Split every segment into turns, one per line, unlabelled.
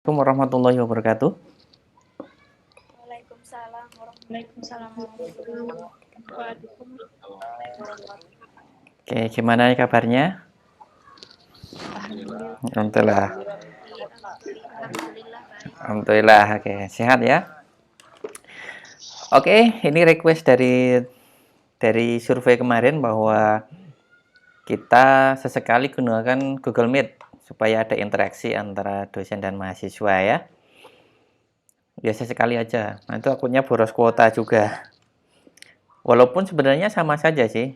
Assalamualaikum warahmatullahi wabarakatuh.
Waalaikumsalam warahmatullahi wabarakatuh.
Oke, gimana nih kabarnya?
Alhamdulillah.
Alhamdulillah.
Alhamdulillah baik.
Alhamdulillah. Oke, sehat ya. Oke, ini request dari survei kemarin bahwa kita sesekali gunakan Google Meet supaya ada interaksi antara dosen dan mahasiswa ya. Biasa sekali aja. Nah, itu akunnya boros kuota juga. Walaupun sebenarnya sama saja sih.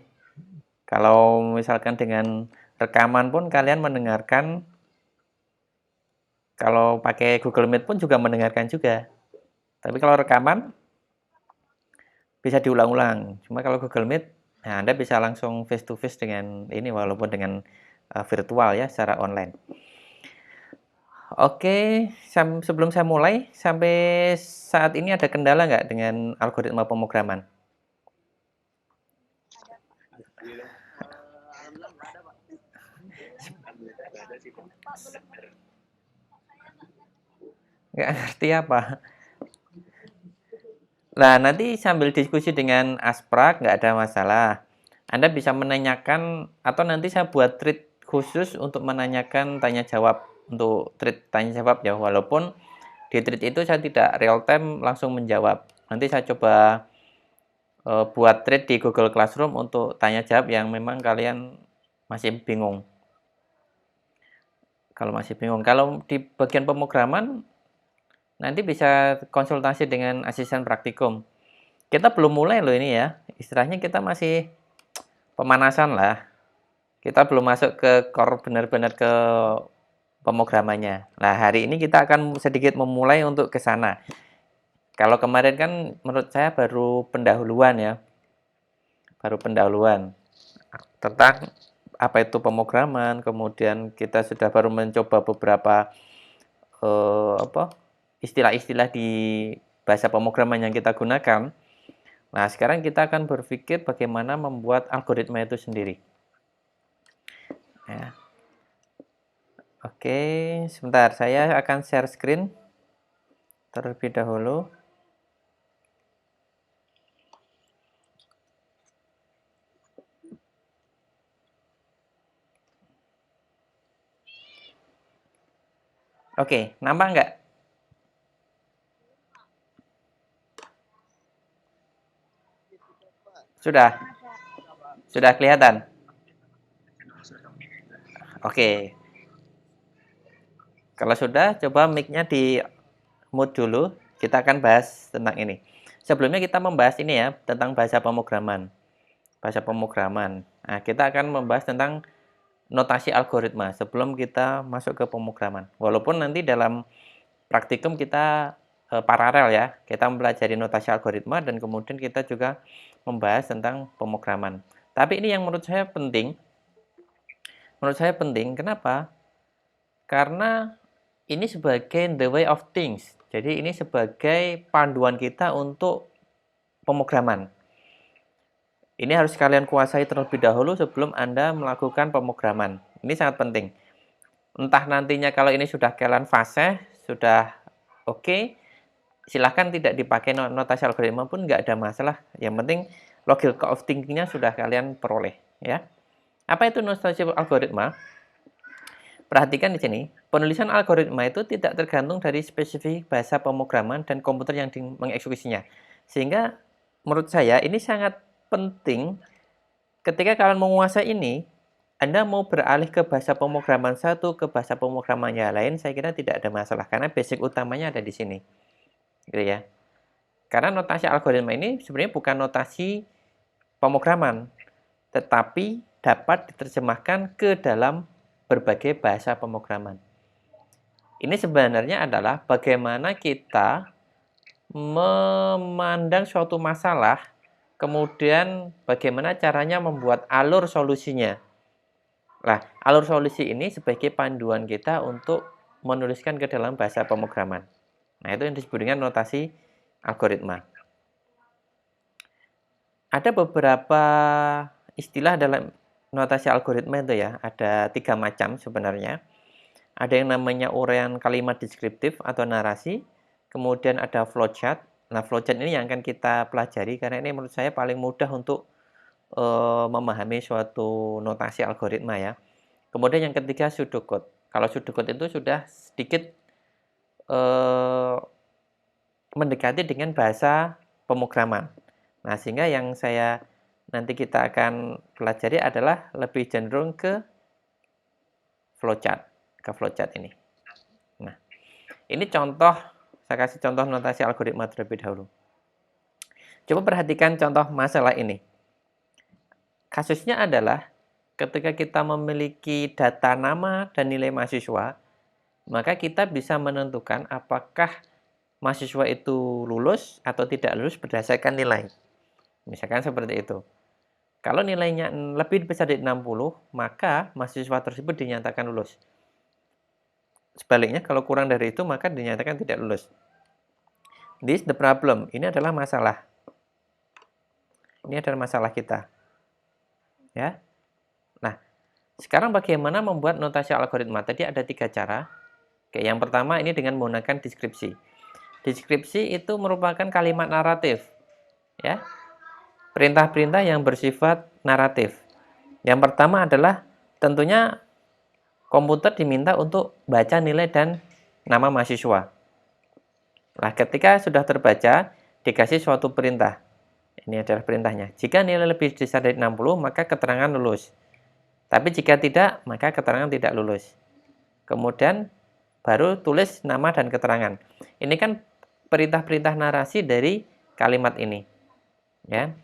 Kalau misalkan dengan rekaman pun kalian mendengarkan, kalau pakai Google Meet pun juga mendengarkan juga. Tapi kalau rekaman bisa diulang-ulang. Cuma kalau Google Meet, nah Anda bisa langsung face to face dengan ini walaupun dengan virtual ya, secara online. Oke, sebelum saya mulai, sampai saat ini ada kendala nggak dengan algoritma pemrograman? Nggak ngerti apa? Nah, nanti sambil diskusi dengan Asprak, nggak ada masalah. Anda bisa menanyakan, atau nanti saya buat thread khusus untuk menanyakan tanya jawab, untuk thread tanya jawab ya, walaupun di thread itu saya tidak real time langsung menjawab. Nanti saya coba buat thread di Google Classroom untuk tanya jawab yang memang kalian masih bingung. Kalau masih bingung, kalau di bagian pemrograman nanti bisa konsultasi dengan asisten praktikum. Kita belum mulai loh ini ya. Istilahnya kita masih pemanasan lah. Kita belum masuk ke core benar-benar ke pemrogramannya. Nah, hari ini kita akan sedikit memulai untuk ke sana. Kalau kemarin kan menurut saya baru pendahuluan ya. Baru pendahuluan tentang apa itu pemrograman, kemudian kita sudah baru mencoba beberapa istilah-istilah di bahasa pemrograman yang kita gunakan. Nah, sekarang kita akan berpikir bagaimana membuat algoritma itu sendiri. Ya. Oke, sebentar. Saya akan share screen terlebih dahulu. Oke, nampak nggak? Sudah? Sudah kelihatan? Oke. Kalau sudah, coba mic-nya di mute dulu. Kita akan bahas tentang ini. Sebelumnya kita membahas ini ya, tentang bahasa pemrograman. Bahasa pemrograman. Nah, kita akan membahas tentang notasi algoritma sebelum kita masuk ke pemrograman. Walaupun nanti dalam praktikum kita paralel ya, kita mempelajari notasi algoritma dan kemudian kita juga membahas tentang pemrograman. Tapi ini yang menurut saya penting. Menurut saya penting, kenapa? Karena ini sebagai the way of things. Jadi ini sebagai panduan kita untuk pemrograman. Ini harus kalian kuasai terlebih dahulu sebelum Anda melakukan pemrograman. Ini sangat penting. Entah nantinya kalau ini sudah kalian fase, sudah oke, silahkan tidak dipakai notasi algoritma pun nggak ada masalah. Yang penting logical of thinking-nya sudah kalian peroleh. Ya. Apa itu notasi algoritma? Perhatikan di sini, penulisan algoritma itu tidak tergantung dari spesifik bahasa pemrograman dan komputer yang mengeksekusinya. Sehingga menurut saya ini sangat penting ketika kalian menguasai ini, Anda mau beralih ke bahasa pemrograman satu ke bahasa pemrograman yang lain, saya kira tidak ada masalah karena basic utamanya ada di sini. Gitu ya. Karena notasi algoritma ini sebenarnya bukan notasi pemrograman, tetapi dapat diterjemahkan ke dalam berbagai bahasa pemrograman. Ini sebenarnya adalah bagaimana kita memandang suatu masalah, kemudian bagaimana caranya membuat alur solusinya. Nah, alur solusi ini sebagai panduan kita untuk menuliskan ke dalam bahasa pemrograman. Nah, itu yang disebut dengan notasi algoritma. Ada beberapa istilah dalam notasi algoritma itu ya, ada 3 macam sebenarnya. ada yang namanya uraian kalimat deskriptif atau narasi, kemudian ada flowchart. Nah, flowchart ini yang akan kita pelajari karena ini menurut saya paling mudah untuk memahami suatu notasi algoritma ya. Kemudian yang ketiga pseudocode. Kalau pseudocode itu sudah sedikit mendekati dengan bahasa pemrograman. Nah, sehingga yang nanti kita akan pelajari adalah lebih cenderung ke flowchart ini. Nah, ini contoh, saya kasih contoh notasi algoritma terlebih dahulu. Coba perhatikan contoh masalah ini. Kasusnya adalah ketika kita memiliki data nama dan nilai mahasiswa, maka kita bisa menentukan apakah mahasiswa itu lulus atau tidak lulus berdasarkan nilai. Misalkan seperti itu. Kalau nilainya lebih besar dari 60, maka mahasiswa tersebut dinyatakan lulus. Sebaliknya, kalau kurang dari itu, maka dinyatakan tidak lulus. This the problem. Ini adalah masalah. Ini adalah masalah kita. Ya. Nah, sekarang bagaimana membuat notasi algoritma? Tadi ada 3 cara. Oke, yang pertama ini dengan menggunakan deskripsi. Deskripsi itu merupakan kalimat naratif. Ya. Perintah-perintah yang bersifat naratif. Yang pertama adalah tentunya komputer diminta untuk baca nilai dan nama mahasiswa. Nah, ketika sudah terbaca, dikasih suatu perintah. Ini adalah perintahnya. Jika nilai lebih besar dari 60, maka keterangan lulus. Tapi jika tidak, maka keterangan tidak lulus. Kemudian baru tulis nama dan keterangan. Ini kan perintah-perintah narasi dari kalimat ini. Ya.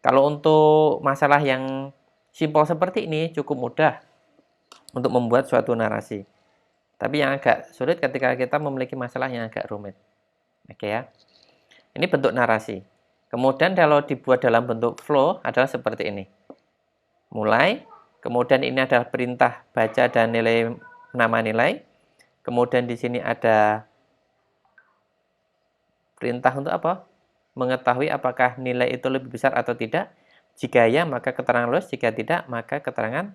Kalau untuk masalah yang simpel seperti ini cukup mudah untuk membuat suatu narasi. Tapi yang agak sulit ketika kita memiliki masalah yang agak rumit. Oke ya. Ini bentuk narasi. Kemudian kalau dibuat dalam bentuk flow adalah seperti ini. Mulai, kemudian ini adalah perintah baca dan nilai nama nilai. Kemudian di sini ada perintah untuk apa? Mengetahui apakah nilai itu lebih besar atau tidak. Jika ya, maka keterangan lulus. Jika tidak, maka keterangan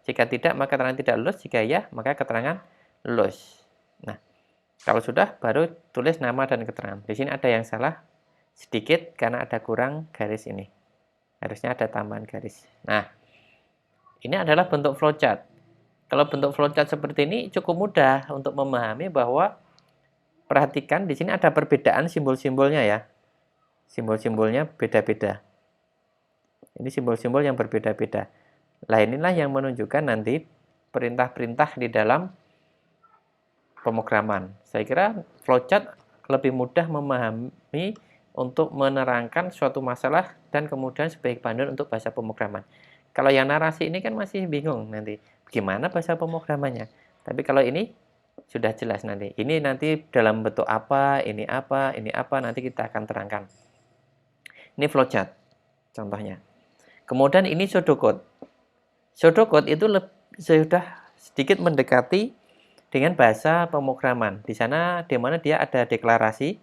Jika tidak, maka keterangan tidak lulus. Jika ya, maka keterangan lulus. Nah, kalau sudah, baru tulis nama dan keterangan. Di sini ada yang salah sedikit karena ada kurang garis ini. Harusnya ada tambahan garis. Nah, ini adalah bentuk flowchart. Kalau bentuk flowchart seperti ini cukup mudah untuk memahami bahwa perhatikan di sini ada perbedaan simbol-simbolnya ya. Simbol-simbolnya beda-beda. Ini simbol-simbol yang berbeda-beda. Nah, inilah yang menunjukkan nanti perintah-perintah di dalam pemrograman. Saya kira flowchart lebih mudah memahami untuk menerangkan suatu masalah dan kemudian sebagai panduan untuk bahasa pemrograman. Kalau yang narasi ini kan masih bingung nanti gimana bahasa pemrogramannya. Tapi kalau ini sudah jelas nanti. Ini nanti dalam bentuk apa, ini apa, nanti kita akan terangkan. Ini flowchart contohnya. Kemudian ini pseudocode. Pseudocode itu sudah sedikit mendekati dengan bahasa pemrograman. Di sana di mana dia ada deklarasi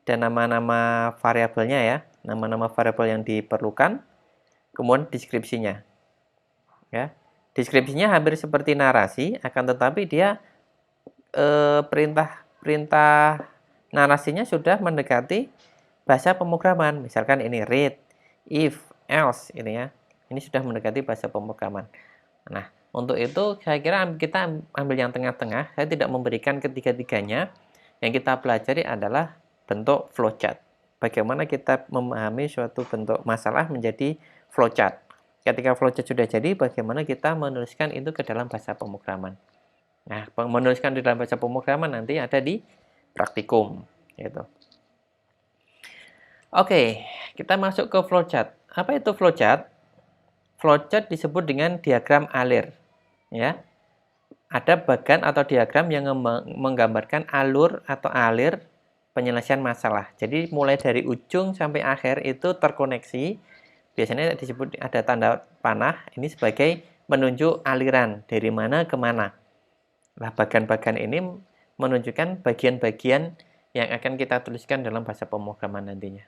dan nama-nama variabelnya ya, nama-nama variabel yang diperlukan, kemudian deskripsinya. Ya. Deskripsinya hampir seperti narasi, akan tetapi dia perintah narasinya sudah mendekati bahasa pemrograman. Misalkan ini read, if, else ini ya. Ini sudah mendekati bahasa pemrograman. Nah, untuk itu saya kira kita ambil yang tengah-tengah. Saya tidak memberikan ketiga-tiganya. Yang kita pelajari adalah bentuk flowchart. Bagaimana kita memahami suatu bentuk masalah menjadi flowchart. Ketika flowchart sudah jadi, bagaimana kita menuliskan itu ke dalam bahasa pemrograman. Nah, menuliskan di dalam bahasa pemrograman nanti ada di praktikum. Gitu. Oke, kita masuk ke flowchart. Apa itu flowchart? Flowchart disebut dengan diagram alir. Ya. Ada bagan atau diagram yang menggambarkan alur atau alir penyelesaian masalah. Jadi mulai dari ujung sampai akhir itu terkoneksi. Biasanya disebut ada tanda panah. Ini sebagai menunjuk aliran dari mana ke mana. Nah, bagan-bagan ini menunjukkan bagian-bagian yang akan kita tuliskan dalam bahasa pemrograman nantinya.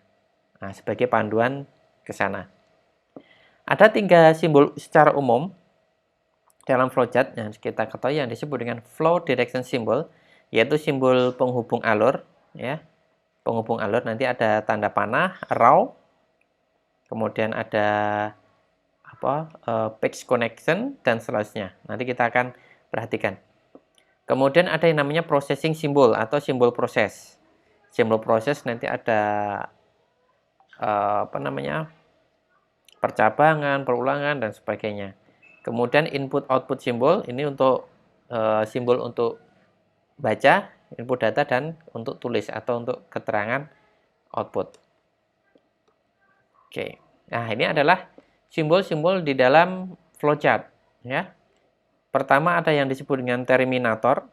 Nah, sebagai panduan ke sana. Ada 3 simbol secara umum. dalam flowchart yang kita ketahui yang disebut dengan flow direction symbol, yaitu simbol penghubung alur, ya. Penghubung alur nanti ada tanda panah, arrow, kemudian ada page connection dan seterusnya. Nanti kita akan perhatikan. Kemudian ada yang namanya processing symbol atau simbol proses. Simbol proses nanti ada percabangan, perulangan dan sebagainya. Kemudian input output simbol ini untuk simbol untuk baca input data dan untuk tulis atau untuk keterangan output. Oke. Nah, ini adalah simbol-simbol di dalam flowchart, ya. Pertama ada yang disebut dengan terminator.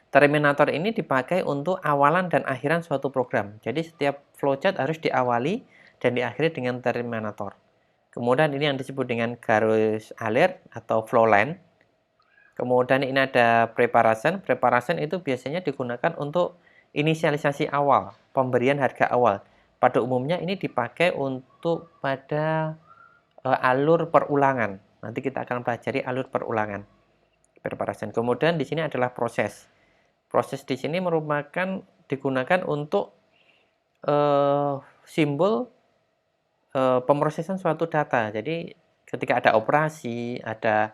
Terminator ini dipakai untuk awalan dan akhiran suatu program. Jadi setiap flowchart harus diawali dan diakhiri dengan terminator. Kemudian ini yang disebut dengan garis alir atau flow line. Kemudian ini ada preparation. Preparation itu biasanya digunakan untuk inisialisasi awal, pemberian harga awal. Pada umumnya ini dipakai untuk pada alur perulangan. Nanti kita akan pelajari alur perulangan. Preparation. Kemudian di sini adalah proses. Proses di sini merupakan digunakan untuk simbol pemrosesan suatu data. Jadi ketika ada operasi, ada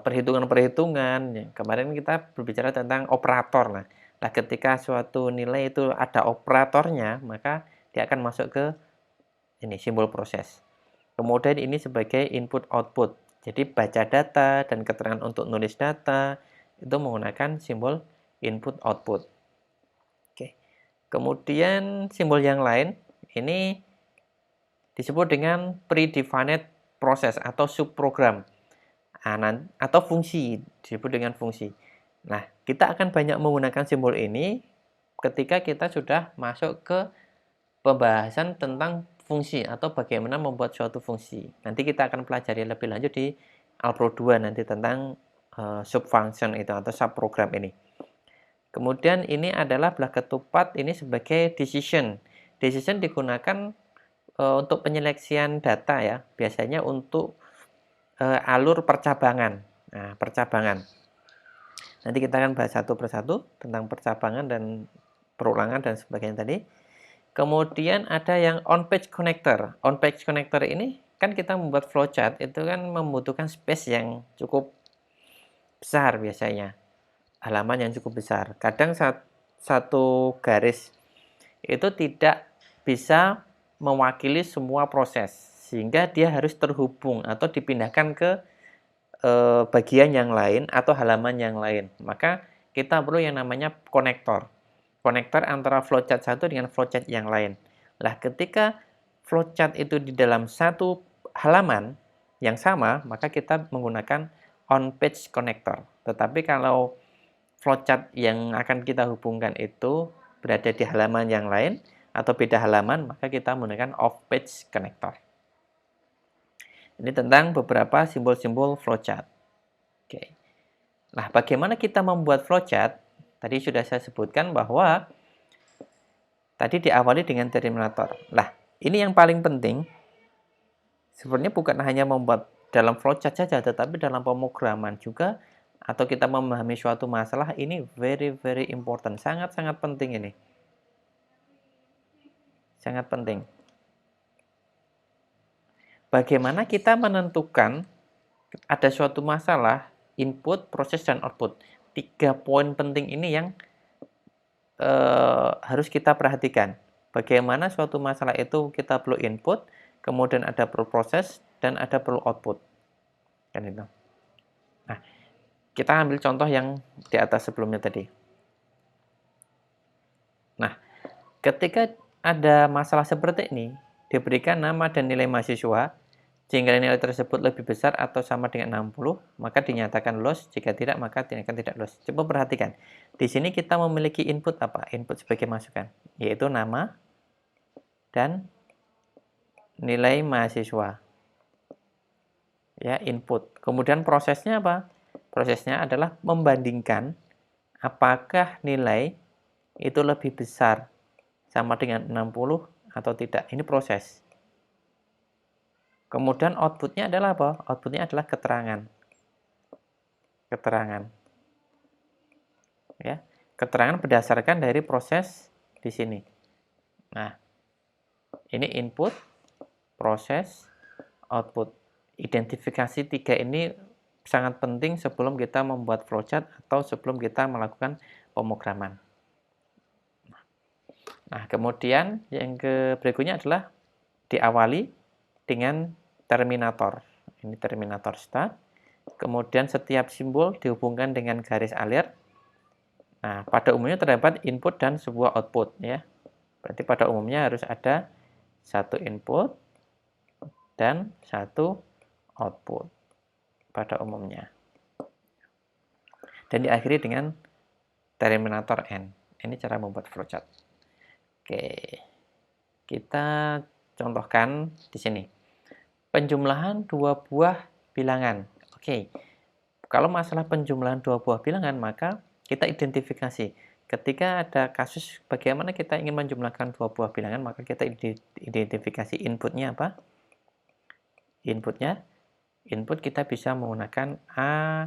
perhitungan-perhitungan. Kemarin kita berbicara tentang operator. Nah, ketika suatu nilai itu ada operatornya, maka dia akan masuk ke ini simbol proses. Kemudian ini sebagai input output. Jadi baca data dan keterangan untuk nulis data itu menggunakan simbol input output. Oke. Kemudian simbol yang lain ini disebut dengan predefined process atau subprogram. Atau fungsi, disebut dengan fungsi. Nah, kita akan banyak menggunakan simbol ini ketika kita sudah masuk ke pembahasan tentang fungsi atau bagaimana membuat suatu fungsi. Nanti kita akan pelajari lebih lanjut di Alpro 2 nanti tentang subfunction itu atau subprogram ini. Kemudian ini adalah belah ketupat ini sebagai decision. Decision digunakan untuk penyeleksian data ya, biasanya untuk alur percabangan. Nah, percabangan. Nanti kita akan bahas satu persatu tentang percabangan dan perulangan dan sebagainya tadi. Kemudian ada yang on-page connector. On-page connector ini kan kita membuat flowchart itu kan membutuhkan space yang cukup besar biasanya. Halaman yang cukup besar. Kadang satu garis itu tidak bisa mewakili semua proses. Sehingga dia harus terhubung atau dipindahkan ke bagian yang lain atau halaman yang lain. Maka kita perlu yang namanya konektor. Konektor antara flowchart satu dengan flowchart yang lain. Nah, ketika flowchart itu di dalam satu halaman yang sama, maka kita menggunakan on-page connector. Tetapi kalau flowchart yang akan kita hubungkan itu berada di halaman yang lain atau beda halaman, maka kita menggunakan off-page connector. Ini tentang beberapa simbol-simbol flowchart. Oke. Nah, bagaimana kita membuat flowchart? Tadi sudah saya sebutkan bahwa tadi diawali dengan terminator. Nah, ini yang paling penting. Sebenarnya bukan hanya membuat dalam flowchart saja, tetapi dalam pemrograman juga atau kita memahami suatu masalah ini very important. Sangat-sangat penting ini. Sangat penting. Bagaimana kita menentukan ada suatu masalah, input, proses, dan output. 3 poin penting ini yang harus kita perhatikan. Bagaimana suatu masalah itu kita perlu input, kemudian ada perlu proses, dan ada perlu output. Kan itu. Nah, kita ambil contoh yang di atas sebelumnya tadi. Nah, ketika ada masalah seperti ini, diberikan nama dan nilai mahasiswa, jika nilai tersebut lebih besar atau sama dengan 60, maka dinyatakan lolos. Jika tidak, maka dinyatakan tidak lolos. Coba perhatikan. Di sini kita memiliki input apa? Input sebagai masukan, yaitu nama dan nilai mahasiswa. Ya, input. Kemudian prosesnya apa? Prosesnya adalah membandingkan apakah nilai itu lebih besar sama dengan 60 atau tidak. Ini proses. Kemudian outputnya adalah apa? Outputnya adalah keterangan. keterangan. Ya, keterangan berdasarkan dari proses di sini. Nah, ini input, proses, output. Identifikasi tiga ini sangat penting sebelum kita membuat flowchart atau sebelum kita melakukan pemrograman. Nah, kemudian yang berikutnya adalah diawali dengan terminator. Ini terminator start. Kemudian setiap simbol dihubungkan dengan garis alir. Nah, pada umumnya terdapat input dan sebuah output ya. Berarti pada umumnya harus ada satu input dan satu output pada umumnya. Dan diakhiri dengan terminator N. Ini cara membuat flowchart. Oke. Kita contohkan di sini. Penjumlahan dua buah bilangan. Oke. Kalau masalah penjumlahan dua buah bilangan, maka kita identifikasi. Ketika ada kasus bagaimana kita ingin menjumlahkan dua buah bilangan, maka kita identifikasi inputnya apa? Input kita bisa menggunakan A,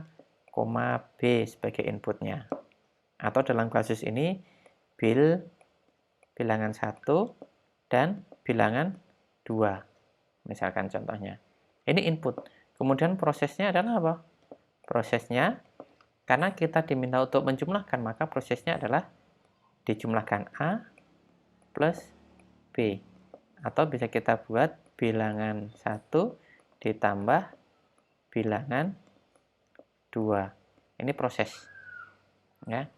B sebagai inputnya. Atau dalam kasus ini, bilangan 1 dan bilangan 2. Misalkan contohnya. Ini input. Kemudian prosesnya adalah apa? Prosesnya, karena kita diminta untuk menjumlahkan, maka prosesnya adalah dijumlahkan A plus B. Atau bisa kita buat bilangan 1 ditambah bilangan 2. Ini proses. Ya,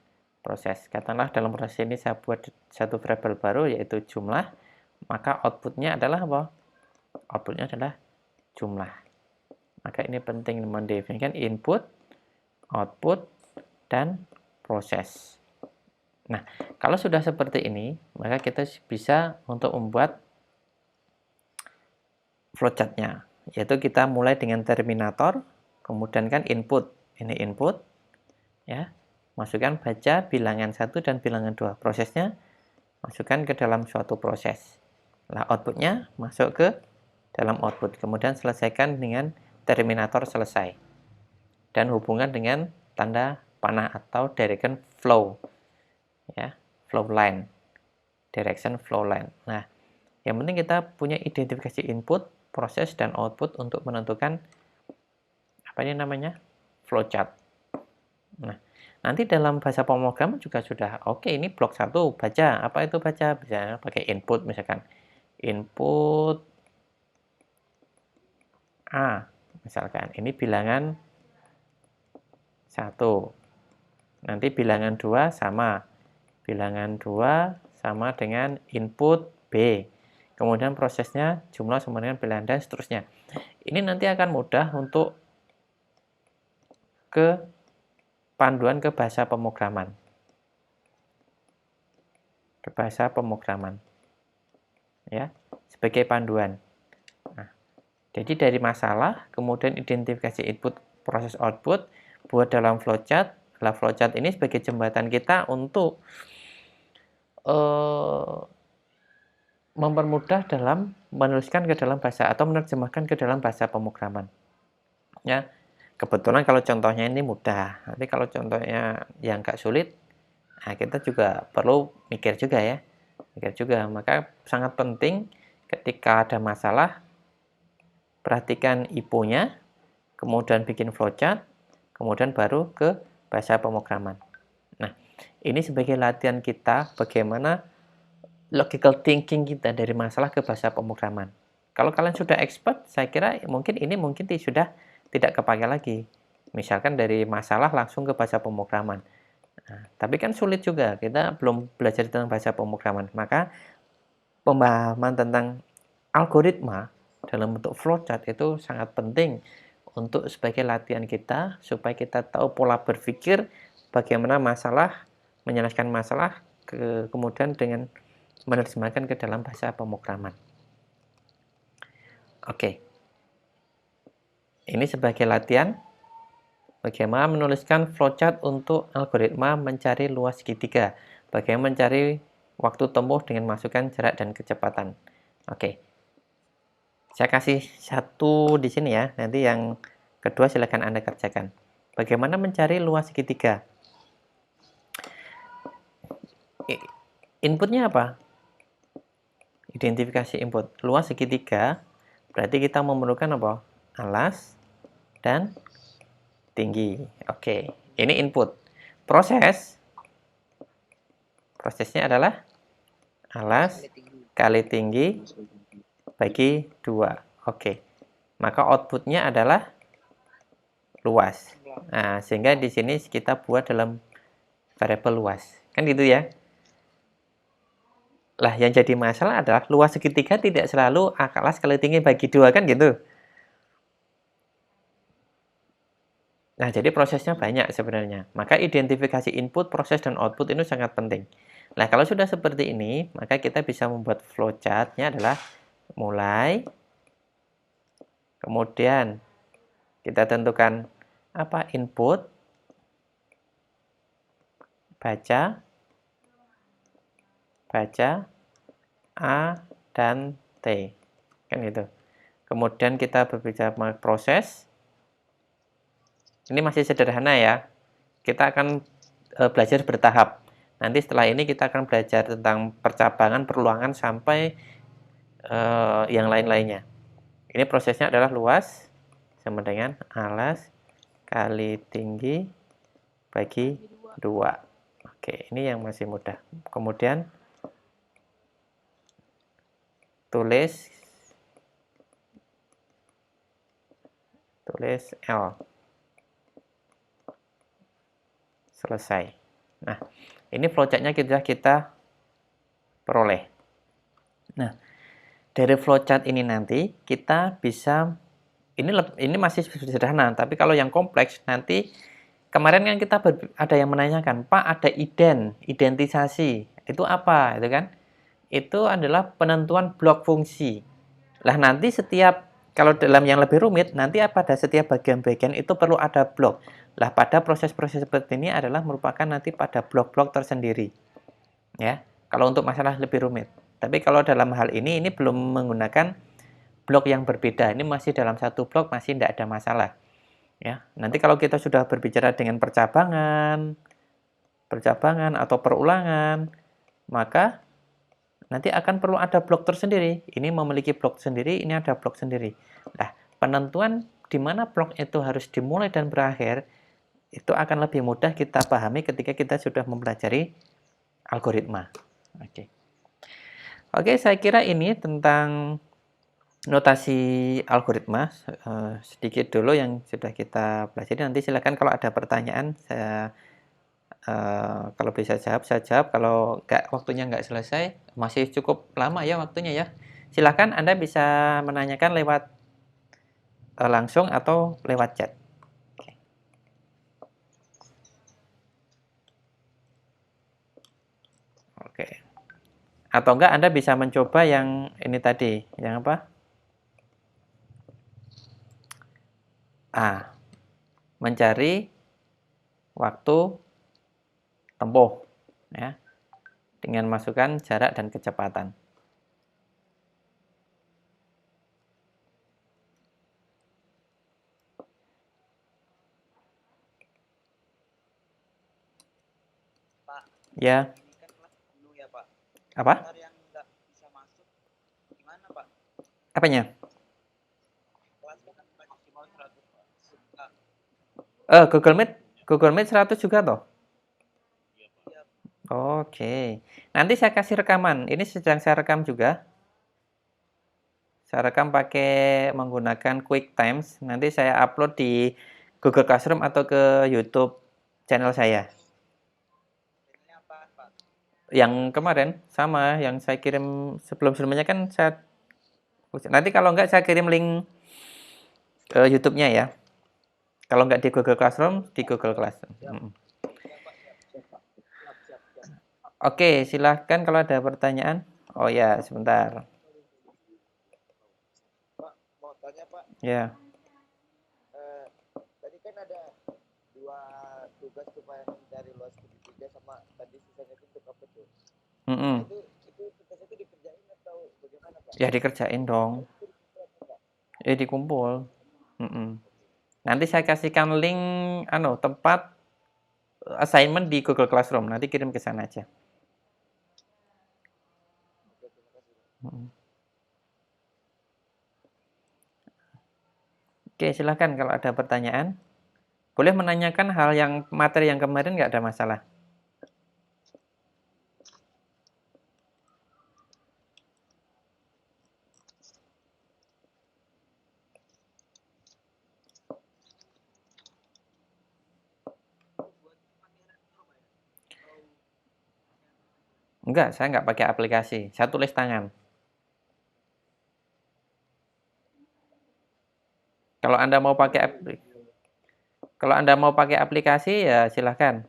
proses. Katakanlah dalam proses ini saya buat satu variabel baru yaitu jumlah, maka outputnya adalah apa? Outputnya adalah jumlah. Maka ini penting mendefinisikan input, output, dan proses. Nah, kalau sudah seperti ini, maka kita bisa untuk membuat flowchart-nya. Yaitu kita mulai dengan terminator, kemudian kan input. Ini input, ya. Masukkan baca bilangan 1 dan bilangan 2. Prosesnya, masukkan ke dalam suatu proses. Nah, outputnya masuk ke dalam output. Kemudian selesaikan dengan terminator selesai. Dan hubungan dengan tanda panah atau direction flow. Ya, flow line. Direction flow line. Nah, yang penting kita punya identifikasi input, proses, dan output untuk menentukan apa ini namanya? Flowchart. Nah, nanti dalam bahasa pemrograman juga sudah oke, ini blok 1 baca. Apa itu baca? Bisa pakai input misalkan. Input A misalkan. Ini bilangan 1. Nanti bilangan 2 sama. Bilangan 2 sama dengan input B. Kemudian prosesnya jumlah sama dengan bilangan dan seterusnya. Ini nanti akan mudah untuk ke panduan ke bahasa pemrograman. Ke bahasa pemrograman. Ya, sebagai panduan. Nah, jadi dari masalah, kemudian identifikasi input, proses, output, buat dalam flowchart. Nah, flowchart ini sebagai jembatan kita untuk mempermudah dalam menuliskan ke dalam bahasa atau menerjemahkan ke dalam bahasa pemrograman. Ya, kebetulan kalau contohnya ini mudah. Nanti kalau contohnya yang agak sulit, nah kita juga perlu mikir juga ya. Mikir juga. Maka sangat penting ketika ada masalah, perhatikan IPO-nya, kemudian bikin flowchart, kemudian baru ke bahasa pemrograman. Nah, ini sebagai latihan kita bagaimana logical thinking kita dari masalah ke bahasa pemrograman. Kalau kalian sudah expert, saya kira mungkin sudah tidak kepakai lagi. Misalkan dari masalah langsung ke bahasa pemrograman. Nah, tapi kan sulit juga, kita belum belajar tentang bahasa pemrograman. Maka pemahaman tentang algoritma dalam bentuk flowchart itu sangat penting untuk sebagai latihan kita supaya kita tahu pola berpikir bagaimana menyelesaikan masalah kemudian dengan menerjemahkan ke dalam bahasa pemrograman. Oke. Ini sebagai latihan bagaimana menuliskan flowchart untuk algoritma mencari luas segitiga. Bagaimana mencari waktu tempuh dengan masukkan jarak dan kecepatan. Oke. Saya kasih satu di sini ya. Nanti yang kedua silakan Anda kerjakan. Bagaimana mencari luas segitiga? Inputnya apa? Identifikasi input. Luas segitiga, berarti kita memerlukan apa? Alas dan tinggi. Oke, ini input. Prosesnya adalah alas kali tinggi bagi 2. Oke, maka outputnya adalah luas. Nah, sehingga di sini kita buat dalam variabel luas. Kan gitu ya? Lah, yang jadi masalah adalah luas segitiga tidak selalu alas kali tinggi bagi 2, kan gitu. Nah, jadi prosesnya banyak sebenarnya. Maka identifikasi input, proses, dan output itu sangat penting. Nah, kalau sudah seperti ini, maka kita bisa membuat flowchart-nya adalah mulai, kemudian kita tentukan apa input, baca, A, dan T. Kan gitu. Kemudian kita berbicara proses. Ini masih sederhana ya. Kita akan belajar bertahap. Nanti setelah ini kita akan belajar tentang percabangan, perulangan, sampai yang lain-lainnya. Ini prosesnya adalah luas sama dengan alas kali tinggi bagi 2. Oke, ini yang masih mudah. Kemudian tulis L. Selesai. Nah, ini flowchart-nya kita peroleh. Nah, dari flowchart ini nanti kita bisa ini masih sederhana, tapi kalau yang kompleks nanti kemarin kan kita ada yang menanyakan, Pak, ada identisasi. Itu apa? Itu kan? Itu adalah penentuan blok fungsi. Lah nanti kalau dalam yang lebih rumit, nanti pada setiap bagian-bagian itu perlu ada blok. Lah pada proses-proses seperti ini adalah merupakan nanti pada blok-blok tersendiri. Ya, kalau untuk masalah lebih rumit. Tapi kalau dalam hal ini belum menggunakan blok yang berbeda. Ini masih dalam satu blok, masih tidak ada masalah. Ya, nanti kalau kita sudah berbicara dengan percabangan atau perulangan, maka nanti akan perlu ada blok tersendiri. Ini memiliki blok sendiri, ini ada blok sendiri. Nah, penentuan di mana blok itu harus dimulai dan berakhir, itu akan lebih mudah kita pahami ketika kita sudah mempelajari algoritma. Oke. Oke, saya kira ini tentang notasi algoritma. Sedikit dulu yang sudah kita pelajari. Nanti silakan kalau ada pertanyaan, kalau bisa saya jawab. Kalau waktunya nggak selesai, masih cukup lama ya waktunya ya. Silakan Anda bisa menanyakan lewat langsung atau lewat chat. Oke. Atau enggak Anda bisa mencoba yang ini tadi, yang apa? Mencari waktu tempuh ya, dengan masukkan jarak dan kecepatan.
Pak,
Ya.
ini kan kelas penuh ya Pak.
Apa?
Yang nggak bisa masuk gimana Pak?
Apanya?
Kelas kan maksimal 100 Pak.
Google Meet 100 juga toh?
Iya,
Oke. Nanti saya kasih rekaman. Ini sedang saya rekam juga. Saya rekam pakai menggunakan QuickTimes. Nanti saya upload di Google Classroom atau ke YouTube channel saya.
channelnya apa Pak?
Yang kemarin sama, yang saya kirim sebelum-sebelumnya kan saya. Nanti kalau enggak saya kirim link ke YouTube-nya ya. Kalau enggak di Google Classroom, di Google Classroom. Oke, silahkan kalau ada pertanyaan. Oh ya, sebentar.
Pak, mau tanya Pak.
Ya.
Tadi kan ada 2 tugas supaya mencari luas segitiga sama tadi sisanya itu untuk apa tuh? Itu tugas itu dikerjain atau bagaimana Pak?
Ya dikerjain dong. Dikumpul. Nanti saya kasihkan link tempat assignment di Google Classroom. Nanti kirim ke sana aja.
Oke, terima kasih, Pak.
Oke, silahkan kalau ada pertanyaan. Boleh menanyakan hal yang materi yang kemarin, nggak ada masalah. Enggak, saya nggak pakai aplikasi. Saya tulis tangan. Kalau Anda mau pakai aplikasi ya silahkan.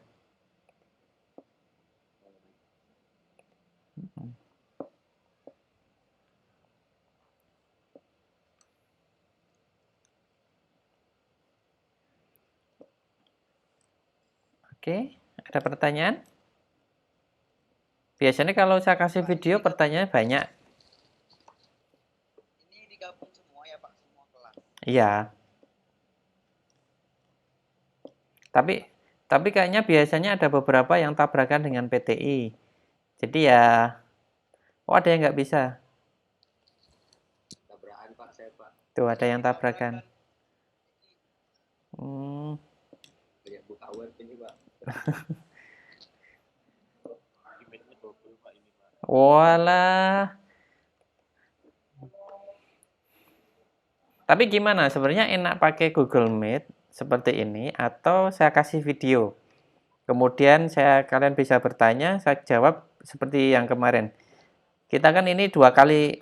Oke, ada pertanyaan? Biasanya kalau saya kasih video pertanyaan banyak.
Ini digabung semua ya, Pak, semua kelas.
Iya. Tapi kayaknya biasanya ada beberapa yang tabrakan dengan PTI. Jadi ya, ada yang nggak bisa.
Tabrakan, Pak, saya, Pak.
Tuh ada yang tabrakan.
Kayak buka web ini, Pak.
Walah. Tapi gimana? Sebenarnya enak pakai Google Meet seperti ini atau saya kasih video. Kemudian kalian bisa bertanya, saya jawab seperti yang kemarin. Kita kan ini 2 kali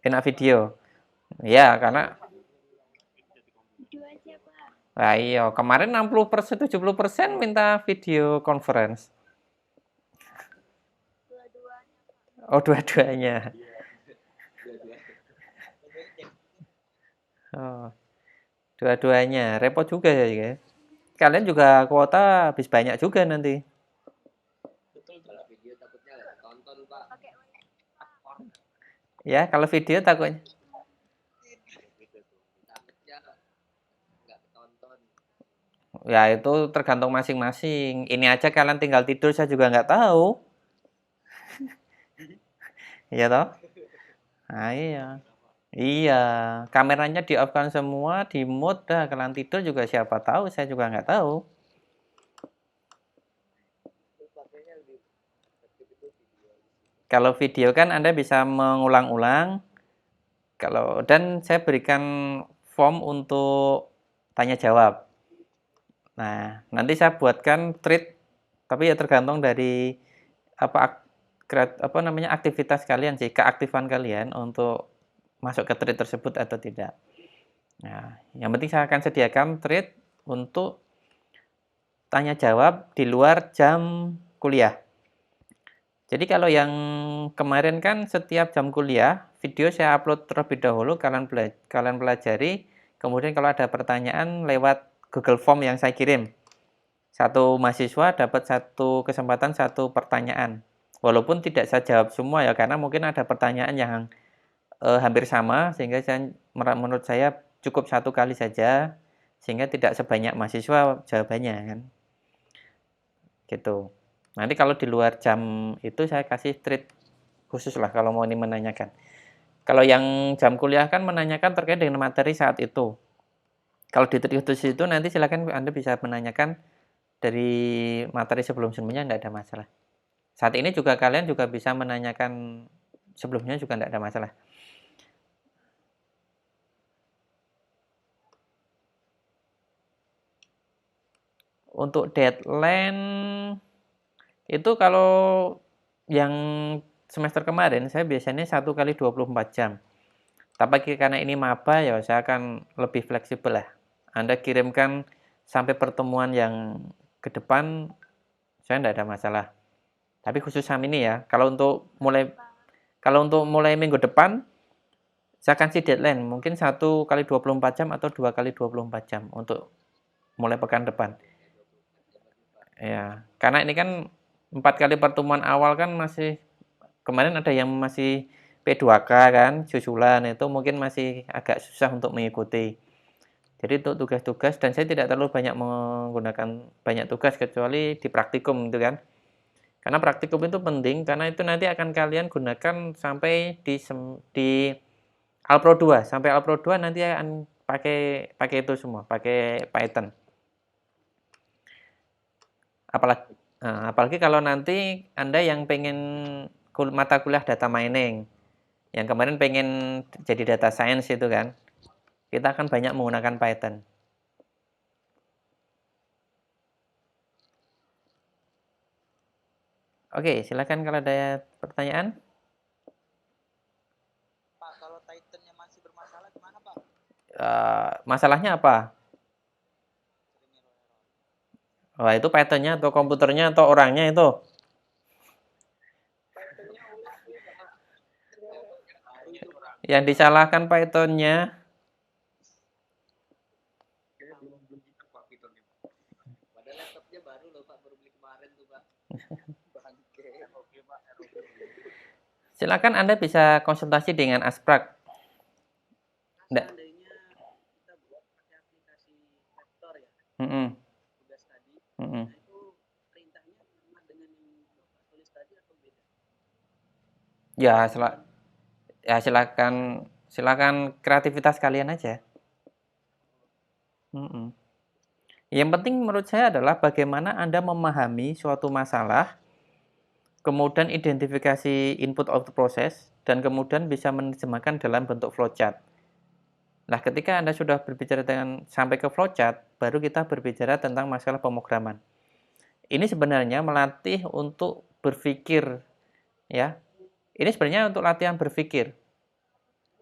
enak video. Ya, karena
Video aja, Pak.
nah, iya, kemarin 60%, 70% minta video conference.
Dua-duanya, Pak.
Oh, dua-duanya. Oh, dua-duanya. Repot juga ya. Kalian juga kuota habis banyak juga nanti.
Betul, kalau video takutnya nggak tonton, Pak.
Pakai
Ya, kalau video takutnya.
Takutnya nggak tonton.
Ya, itu tergantung masing-masing. Ini aja kalian tinggal tidur, saya juga nggak tahu. Iya toh? Nah, iya. Iya, kameranya di-off-kan semua, di mute dah. Kalian tidur juga siapa tahu, saya juga nggak tahu.
Terus pakainya lebih efektif itu video.
Kalau video kan Anda bisa mengulang-ulang. Dan saya berikan form untuk tanya jawab. Nah, nanti saya buatkan thread, tapi ya tergantung dari aktivitas kalian sih, keaktifan kalian untuk masuk ke thread tersebut atau tidak. Nah, yang penting saya akan sediakan thread untuk tanya jawab di luar jam kuliah. Jadi kalau yang kemarin kan setiap jam kuliah, video saya upload terlebih dahulu, kalian pelajari, kemudian kalau ada pertanyaan lewat Google Form yang saya kirim. Satu mahasiswa dapat satu kesempatan, satu pertanyaan. Walaupun tidak saya jawab semua ya, karena mungkin ada pertanyaan yang hampir sama, sehingga menurut saya cukup satu kali saja, sehingga tidak sebanyak mahasiswa jawabannya kan. Gitu. Nanti kalau di luar jam itu saya kasih thread khusus lah kalau mau ini menanyakan. Kalau yang jam kuliah kan menanyakan terkait dengan materi saat itu. Kalau di thread khusus itu nanti silakan Anda bisa menanyakan dari materi sebelum-sebelumnya, tidak ada masalah. Saat ini juga kalian juga bisa menanyakan sebelumnya juga tidak ada masalah. Untuk deadline itu kalau yang semester kemarin saya biasanya 1 kali 24 jam. Tapi karena ini maba ya saya akan lebih fleksibel lah. Anda kirimkan sampai pertemuan yang ke depan saya tidak ada masalah. Tapi khusus SAM ini ya, kalau untuk mulai minggu depan saya kasih deadline mungkin 1 kali 24 jam atau 2 kali 24 jam untuk mulai pekan depan. Ya, karena ini kan 4 kali pertemuan awal kan masih kemarin ada yang masih P2K kan, susulan itu mungkin masih agak susah untuk mengikuti. Jadi untuk tugas-tugas, dan saya tidak terlalu banyak menggunakan banyak tugas kecuali di praktikum itu kan. Karena praktikum itu penting karena itu nanti akan kalian gunakan sampai di Alpro 2. Sampai Alpro 2 nanti akan pakai itu semua, pakai Python. Apalagi kalau nanti Anda yang pengen mata kuliah data mining, yang kemarin pengen jadi data science itu kan, kita akan banyak menggunakan Python. Oke, silakan kalau ada pertanyaan.
Pak, kalau Titan-nya masih bermasalah gimana, Pak?
Masalahnya apa?
Sering error-error.
Wah, itu Python-nya atau komputernya atau orangnya itu?
Titan-nya ulang sih, Pak. Baru itu, Pak.
Yang disalahkan Python-nya.
Belum gitu, Pak, fiturnya. Padahal laptopnya baru loh, Pak. Baru beli kemarin tuh, Pak. Bangke. Oke, Pak.
Silakan Anda bisa konsultasi dengan Asprak.
Seandainya kita buat pakai aplikasi vektor ya, tugas tadi, nah itu perintahnya sama dengan yang Bapak tulis tadi atau beda?
Ya, silakan kreativitas kalian aja. Yang penting menurut saya adalah bagaimana Anda memahami suatu masalah, kemudian identifikasi input-output proses, dan kemudian bisa menerjemahkan dalam bentuk flowchart. Nah, ketika Anda sudah berbicara sampai ke flowchart, baru kita berbicara tentang masalah pemrograman. Ini sebenarnya melatih untuk berpikir, ya. Ini sebenarnya untuk latihan berpikir.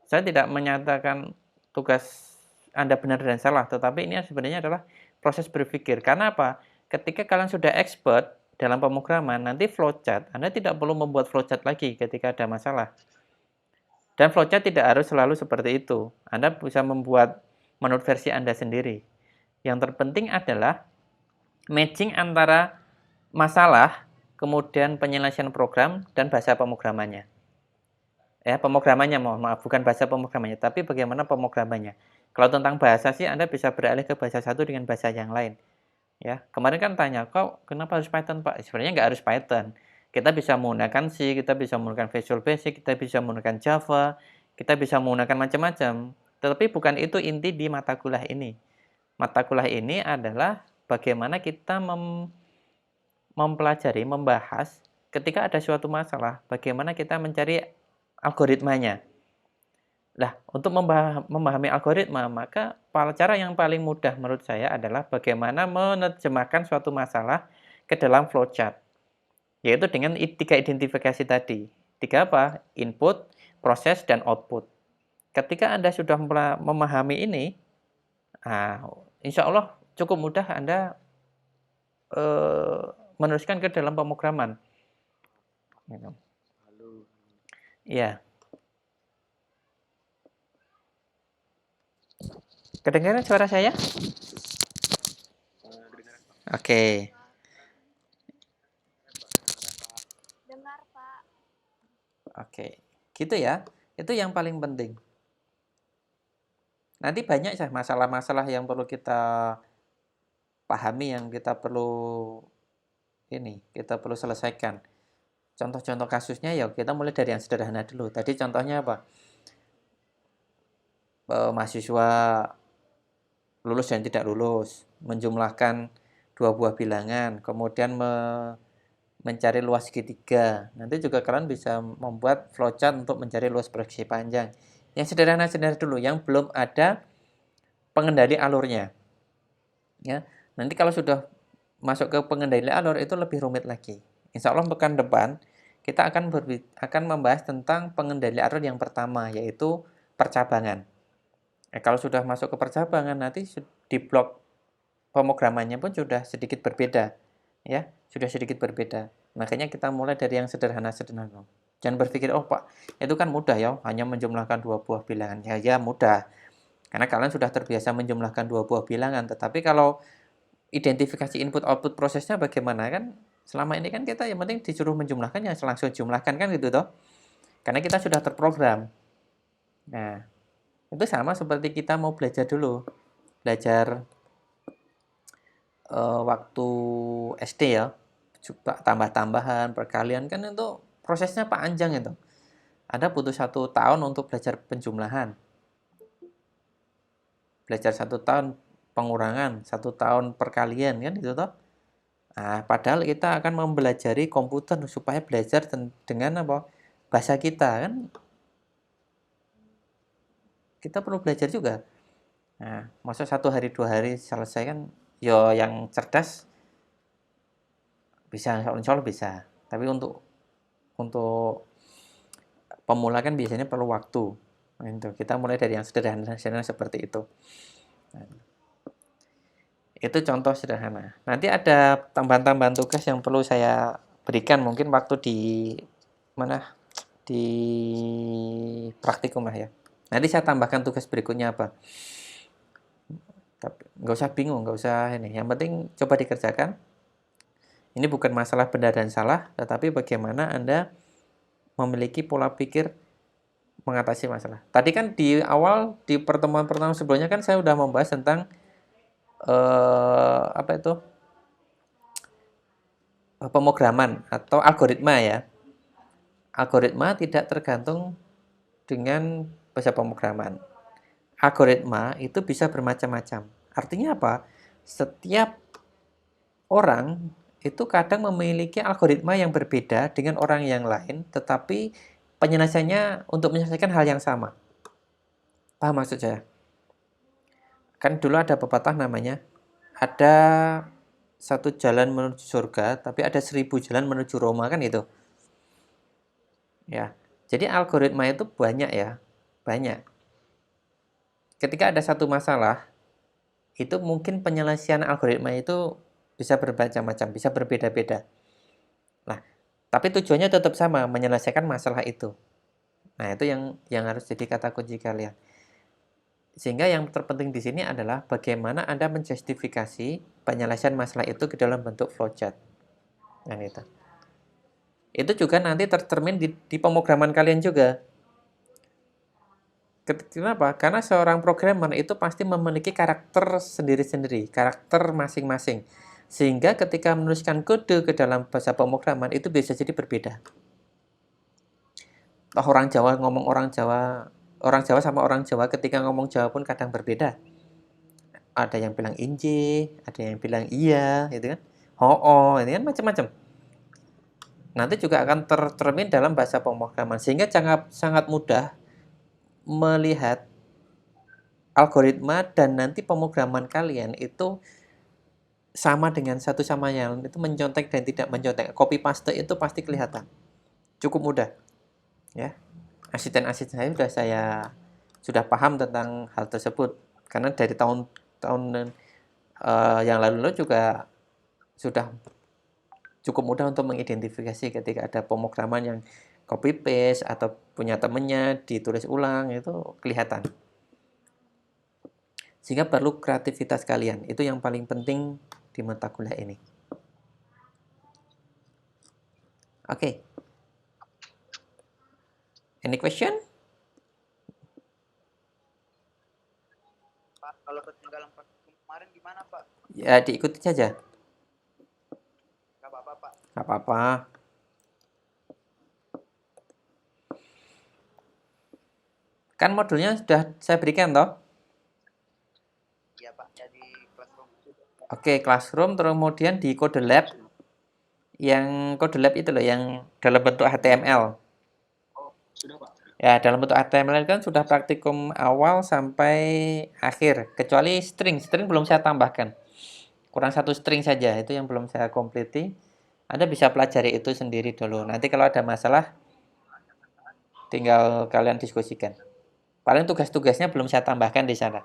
Saya tidak menyatakan tugas Anda benar dan salah, tetapi ini sebenarnya adalah proses berpikir. Karena apa? Ketika kalian sudah expert dalam pemrograman, nanti flowchart, Anda tidak perlu membuat flowchart lagi ketika ada masalah. Dan flowchart tidak harus selalu seperti itu. Anda bisa membuat menurut versi Anda sendiri. Yang terpenting adalah matching antara masalah, kemudian penyelesaian program, dan bahasa pemrogramannya. Ya, pemrogramannya, mohon maaf, bukan bahasa pemrogramannya, tapi bagaimana pemrogramannya. Kalau tentang bahasa sih Anda bisa beralih ke bahasa satu dengan bahasa yang lain. Ya, kemarin kan tanya, kok kenapa harus Python, Pak? Sebenarnya nggak harus Python. Kita bisa menggunakan C, kita bisa menggunakan Visual Basic, kita bisa menggunakan Java, kita bisa menggunakan macam-macam. Tetapi bukan itu inti di mata kuliah ini. Mata kuliah ini adalah bagaimana kita mempelajari, membahas ketika ada suatu masalah, bagaimana kita mencari algoritmanya. Nah, untuk memahami algoritma, maka cara yang paling mudah menurut saya adalah bagaimana menerjemahkan suatu masalah ke dalam flowchart. Yaitu dengan 3 identifikasi tadi. 3 apa? Input, proses, dan output. Ketika Anda sudah memahami ini, insya Allah cukup mudah Anda meneruskan ke dalam pemrograman. Ya. Kedengaran suara saya? Oke.
Dengar, Pak.
Oke. Gitu ya. Itu yang paling penting. Nanti banyak sih masalah-masalah yang perlu kita pahami, yang kita perlu selesaikan. Contoh-contoh kasusnya ya kita mulai dari yang sederhana dulu. Tadi contohnya apa? Mahasiswa lulus dan tidak lulus, menjumlahkan 2 buah bilangan, kemudian mencari luas segitiga. Nanti juga kalian bisa membuat flowchart untuk mencari luas proyeksi panjang. Yang sederhana-sederhana dulu, yang belum ada pengendali alurnya. Ya, nanti kalau sudah masuk ke pengendali alur itu lebih rumit lagi. Insya Allah pekan depan kita akan membahas tentang pengendali alur yang pertama, yaitu percabangan. Kalau sudah masuk ke percabangan, nanti di blok pemrogramannya pun sudah sedikit berbeda. Ya, sudah sedikit berbeda. Makanya kita mulai dari yang sederhana-sederhana. Jangan berpikir, oh Pak, itu kan mudah ya, hanya menjumlahkan 2 buah bilangan. Ya, mudah. Karena kalian sudah terbiasa menjumlahkan 2 buah bilangan. Tetapi kalau identifikasi input-output prosesnya bagaimana kan? Selama ini kan kita yang penting disuruh menjumlahkan, ya langsung jumlahkan kan gitu toh. Karena kita sudah terprogram. Nah, itu sama seperti kita mau belajar dulu. belajar waktu SD ya, coba tambah-tambahan, perkalian kan itu prosesnya panjang itu. Ada butuh 1 tahun untuk belajar penjumlahan, belajar 1 tahun pengurangan, 1 tahun perkalian kan itu toh. Nah, padahal kita akan mempelajari komputer supaya belajar dengan apa? Bahasa kita kan. Kita perlu belajar juga. Nah, masa 1 hari 2 hari selesai kan? Yo yang cerdas bisa, insya Allah bisa. Tapi untuk pemula kan biasanya perlu waktu. Nah, itu kita mulai dari yang sederhana seperti itu. Nah, itu contoh sederhana. Nanti ada tambahan-tambahan tugas yang perlu saya berikan mungkin waktu di mana, di praktikum lah ya. Nanti saya tambahkan tugas berikutnya apa. Tapi nggak usah bingung, nggak usah ini. Yang penting coba dikerjakan. Ini bukan masalah benar dan salah, tetapi bagaimana Anda memiliki pola pikir mengatasi masalah. Tadi kan di awal, di pertemuan pertama sebelumnya kan saya sudah membahas tentang apa itu, pemrograman atau algoritma ya. Algoritma tidak tergantung dengan bahasa pemrograman. Algoritma itu bisa bermacam-macam. Artinya apa? Setiap orang itu kadang memiliki algoritma yang berbeda dengan orang yang lain, tetapi penyelesaiannya untuk menyelesaikan hal yang sama. Paham maksud saya? Kan dulu ada pepatah namanya, ada 1 jalan menuju surga, tapi ada 1.000 jalan menuju Roma, kan itu. Ya, jadi algoritma itu banyak ya, banyak. Ketika ada satu masalah, itu mungkin penyelesaian algoritma itu bisa bermacam-macam, bisa berbeda-beda. Nah, tapi tujuannya tetap sama, menyelesaikan masalah itu. Nah, itu yang harus jadi kata kunci kalian. Sehingga yang terpenting di sini adalah bagaimana Anda menjustifikasi penyelesaian masalah itu ke dalam bentuk flowchart. Nah, itu. Itu juga nanti tercermin di pemrograman kalian juga. Kenapa? Karena seorang programmer itu pasti memiliki karakter sendiri-sendiri, karakter masing-masing. Sehingga ketika menuliskan kode ke dalam bahasa pemrograman itu bisa jadi berbeda. Orang Jawa ngomong orang Jawa sama orang Jawa ketika ngomong Jawa pun kadang berbeda. Ada yang bilang inje, ada yang bilang iya, gitu kan. Ho, ini kan macam-macam. Nanti juga akan tercermin dalam bahasa pemrograman sehingga sangat mudah melihat algoritma dan nanti pemrograman kalian itu sama dengan satu sama yang lain, itu mencontek dan tidak mencontek. Copy paste itu pasti kelihatan. Cukup mudah. Ya. Asisten-asisten saya sudah paham tentang hal tersebut karena dari tahun-tahun yang lalu juga sudah cukup mudah untuk mengidentifikasi ketika ada pemrograman yang copy paste atau punya temennya ditulis ulang, itu kelihatan. Sehingga perlu kreativitas kalian, itu yang paling penting di mata kuliah ini. Oke. Any question?
Pak, kalau ketinggalan praktikum kemarin gimana, Pak?
Ya, diikuti saja.
Gak apa-apa, Pak.
Gak apa-apa. Kan modulnya sudah saya berikan toh?
Iya, Pak. Jadi classroom.
Oke, classroom, terus kemudian di kode lab. Yang kode lab itu loh, yang dalam bentuk HTML.
Sudah, Pak.
Ya, dalam bentuk HTML kan sudah praktikum awal sampai akhir. Kecuali string belum saya tambahkan. Kurang 1 string saja, itu yang belum saya kompleti. Anda bisa pelajari itu sendiri dulu. Nanti kalau ada masalah, tinggal kalian diskusikan. Paling tugas-tugasnya belum saya tambahkan di sana.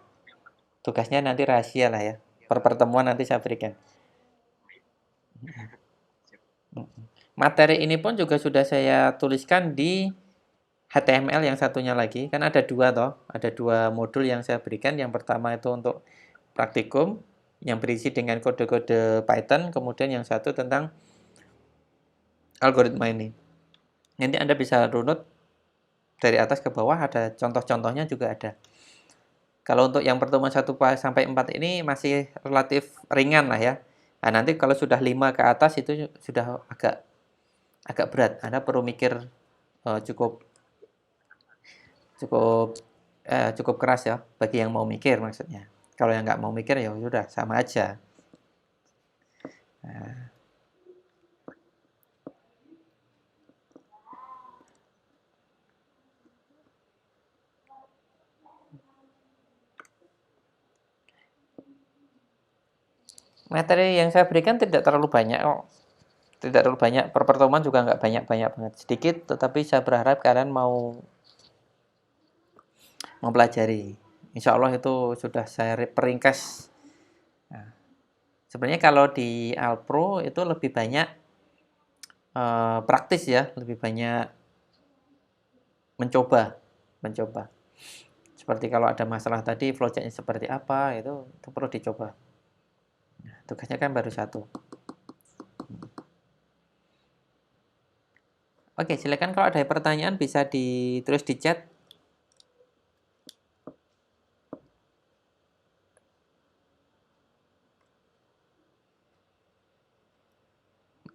Tugasnya nanti rahasia lah ya. Per pertemuan nanti saya berikan. Materi ini pun juga sudah saya tuliskan di HTML yang satunya lagi. Kan ada 2 toh. Ada 2 modul yang saya berikan. Yang pertama itu untuk praktikum yang berisi dengan kode-kode Python. Kemudian yang satu tentang algoritma ini. Nanti Anda bisa runut dari atas ke bawah, ada contoh-contohnya juga ada. Kalau untuk yang pertemuan 1 sampai 4 ini masih relatif ringan lah ya. Nah, nanti kalau sudah 5 ke atas itu sudah agak agak berat. Anda perlu mikir cukup cukup cukup keras ya bagi yang mau mikir maksudnya. Kalau yang nggak mau mikir ya sudah sama aja. Nah, materi yang saya berikan tidak terlalu banyak kok. Tidak terlalu banyak. Per pertemuan juga nggak banyak-banyak banget. Sedikit, tetapi saya berharap kalian mau mempelajari. Insya Allah itu sudah saya peringkas. Nah, sebenarnya kalau di Alpro itu lebih banyak praktis ya, lebih banyak mencoba, mencoba. Seperti kalau ada masalah tadi, flowchart-nya seperti apa, itu perlu dicoba. Nah, tugasnya kan baru 1. Oke, silakan kalau ada pertanyaan bisa ditulis di chat.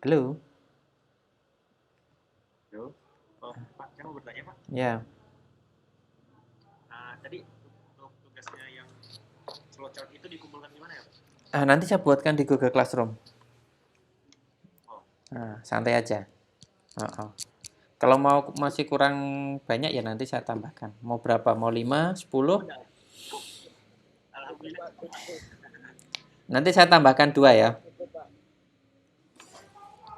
Halo.
Halo, Pak, saya mau bertanya Pak.
Ya.
Tadi untuk tugasnya yang flowchart itu dikumpulkan di mana ya Pak?
Nanti saya buatkan di Google Classroom.
Oh,
Nah, santai aja. Kalau mau masih kurang banyak ya nanti saya tambahkan. Mau berapa? Mau 5, 10?
udah. Alhamdulillah.
Nanti saya tambahkan 2 ya.
Cukup, Pak.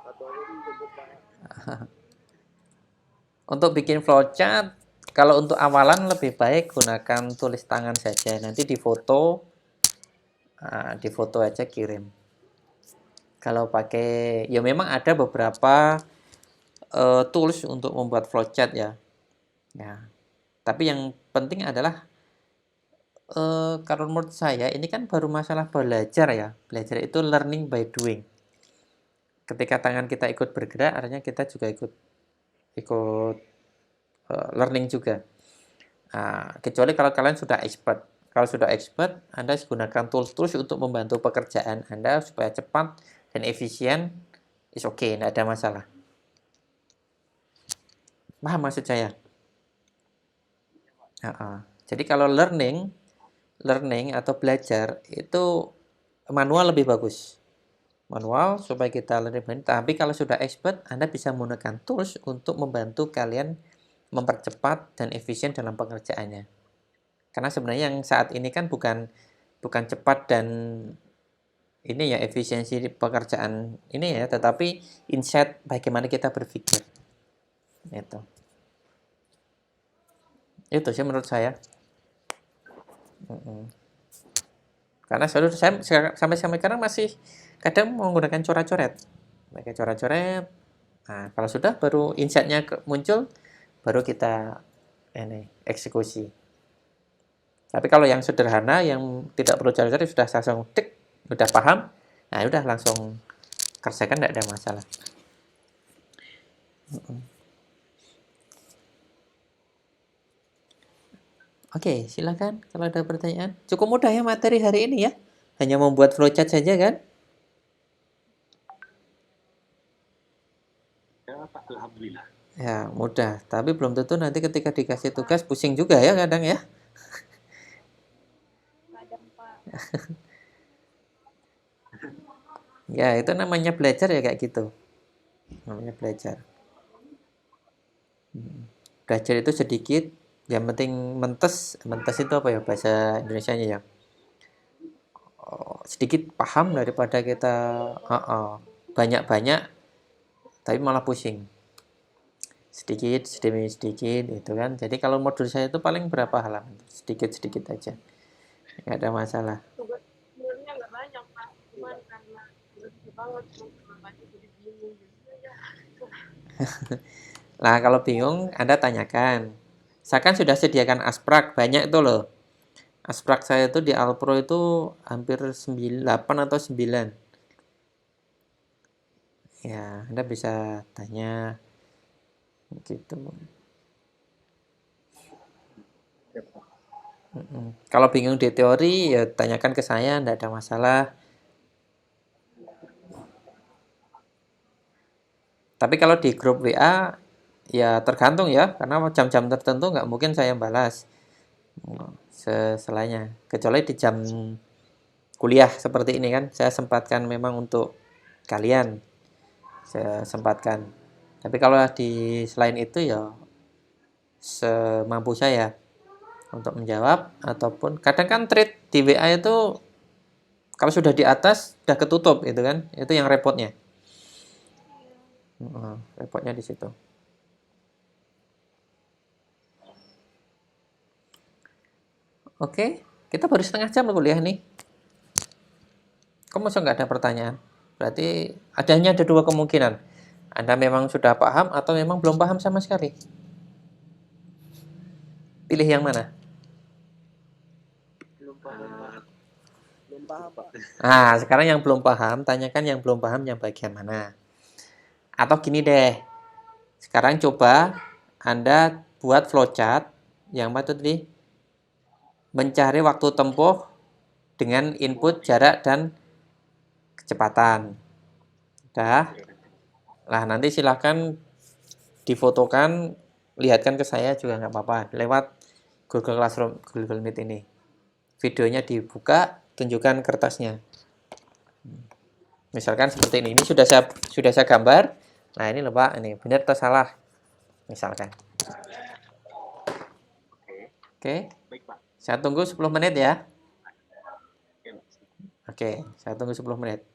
Satu aja cukup, Pak.
Untuk bikin flowchart, kalau untuk awalan lebih baik gunakan tulis tangan saja. Nanti di foto aja kirim. Kalau pakai, ya memang ada beberapa tools untuk membuat flowchart ya. Ya. Tapi yang penting adalah kalau menurut saya ini kan baru masalah belajar ya. Belajar itu learning by doing. Ketika tangan kita ikut bergerak, artinya kita juga ikut learning juga. Kecuali kalau kalian sudah expert. Kalau sudah expert, Anda gunakan tools-tools untuk membantu pekerjaan Anda supaya cepat dan efisien. Is okay, tidak ada masalah. Paham maksud saya? Jadi kalau learning atau belajar itu manual lebih bagus. Manual supaya kita lebih. Tapi kalau sudah expert, Anda bisa menggunakan tools untuk membantu kalian mempercepat dan efisien dalam pekerjaannya. Karena sebenarnya yang saat ini kan bukan cepat dan ini ya efisiensi pekerjaan ini ya, tetapi insight bagaimana kita berpikir. Itu sih menurut saya. Karena saya sampai sekarang masih kadang menggunakan coret-coret. Pakai coret-coret. Nah, kalau sudah baru insight-nya muncul, baru kita ini eksekusi. Tapi kalau yang sederhana, yang tidak perlu coret-coret, sudah langsung tik, sudah paham, nah udah langsung kerjakan, tidak ada masalah. Oke, silakan kalau ada pertanyaan. Cukup mudah ya materi hari ini ya. Hanya membuat flowchart saja kan?
Ya Pak, Alhamdulillah.
Ya, mudah. Tapi belum tentu nanti ketika dikasih tugas pusing juga ya kadang ya.
Kadang, Pak.
Ya, itu namanya belajar ya kayak gitu. Namanya belajar. Belajar itu sedikit, yang penting mentes. Mentes itu apa ya bahasa Indonesianya ya? Sedikit paham daripada kita banyak-banyak tapi malah pusing. Sedikit demi sedikit itu kan. Jadi kalau modul saya itu paling berapa halaman? Sedikit-sedikit aja. Nggak ada masalah.
Tugas sebenarnya nggak banyak, Pak. Cuman karena berat banget sama baca jadi bingung gitu ya.
Nah, kalau bingung Anda tanyakan. Saya kan sudah sediakan Asprak banyak itu loh. Asprak saya itu di Alpro itu hampir 8 atau 9. Ya, Anda bisa tanya gitu. Kalau bingung di teori ya tanyakan ke saya, enggak ada masalah. Tapi kalau di grup WA ya tergantung ya, karena jam-jam tertentu nggak mungkin saya balas selainnya. Kecuali di jam kuliah seperti ini kan, saya sempatkan memang untuk kalian, saya sempatkan. Tapi kalau di selain itu ya semampu saya untuk menjawab, ataupun kadang kan thread di WA itu kalau sudah di atas sudah ketutup itu kan, itu yang repotnya. Repotnya di situ. Oke, kita baru setengah jam loh kuliah nih. Kok masa nggak ada pertanyaan? Berarti hanya ada dua kemungkinan. Anda memang sudah paham atau memang belum paham sama sekali. Pilih yang mana?
Belum paham, Pak. Belum paham, Pak.
Nah, sekarang yang belum paham, tanyakan yang belum paham yang bagian mana. Atau gini deh, sekarang coba Anda buat flowchart yang patut mencari waktu tempuh dengan input, jarak, dan kecepatan. Udah. Nah, nanti silahkan difotokan, lihatkan ke saya juga nggak apa-apa. Lewat Google Classroom, Google Meet ini. Videonya dibuka, tunjukkan kertasnya. Misalkan seperti ini. Ini sudah saya gambar. Nah, ini loh Pak, ini benar atau salah? Misalkan. Oke.
Baik, Pak.
Saya tunggu 10 menit ya.
Oke, Mas.
Oke, saya tunggu 10 menit.